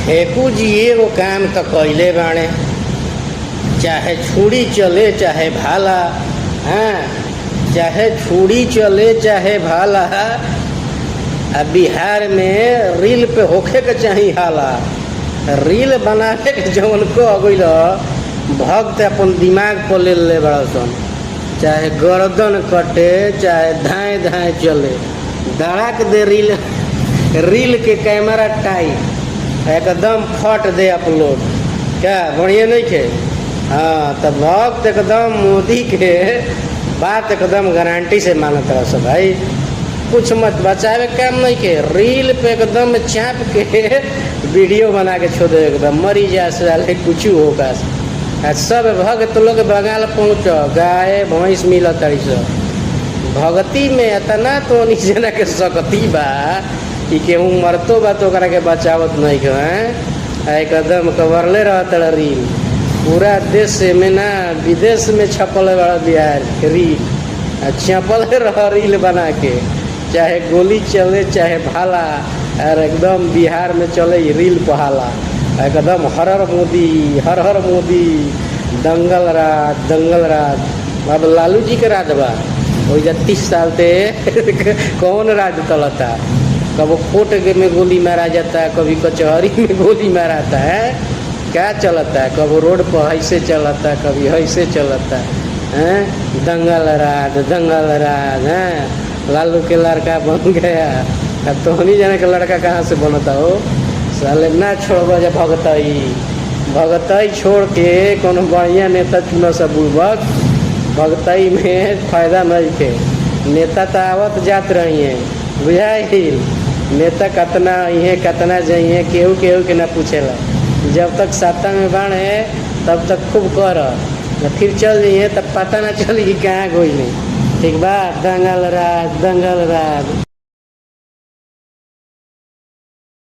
फेकू जी एगो काम तो कैले बाणे, चाहे छुरी चले चाहे भाला, हाँ चाहे छुरी चले चाहे भाला, बिहार में रील पे होखे के चाही हाला। रील बनाने के जवन को अगैल भक्त अपन दिमाग पर ले बड़ा सन, चाहे गर्दन कटे चाहे धाए धाए चले, धड़ाक दे रील के कैमरा टाइट एकदम फट दे अपलोड, क्या बढ़िया नहीं खे। हाँ तो भक्त एकदम मोदी के बात एकदम गारंटी से मानत रह सब भाई, कुछ मत बचावे काम नहीं के, रील पे एकदम चाप के वीडियो बना के छोड़ दे, एकदम मरी जा साले कुछ होगा। सब भक्त लोग बंगाल पहुँचो, गाय भैंस मिल तड़ी सब भगती में इतना तो जना के सकती बा कि केहू मरतो बा तो के बचावत नहीं के, एकदम कवरले रहत रील पूरा देश में ना विदेश में छपल बड़ा बिहार रील, छपल रह रील बना के, चाहे गोली चले चाहे भाला, और एकदम बिहार में चले रील पहाला एकदम हर हर मोदी, दंगल राज। अब लालू जी के राज बा, वही 30 साल से कौन राज चलता, कभी कोर्ट में गोली मारा जाता है, कभी कचहरी में गोली माराता है, क्या चलता है, कभी रोड पर ऐसे चलता है, कभी ऐसे चलता है, दंगल राज है। लालू के लड़का बन गया, अब तो नहीं जाने का लड़का कहाँ से बनता हो, साले ना छोड़ जा भगतई छोड़ के कोनो बढ़िया नेता चुना सब बुड़बक, भगतई में फायदा नहीं के। नेता तो आवत जात रही है बुझाइल, नेता कतना है कतना जाइए केहू के ना पूछेला, जब तक सत्ता में बाढ़ है तब तक खूब कर, फिर चल जाइए तब पता ना चली कि कहाँ गई नहीं। ठीक बा, दंगल राज।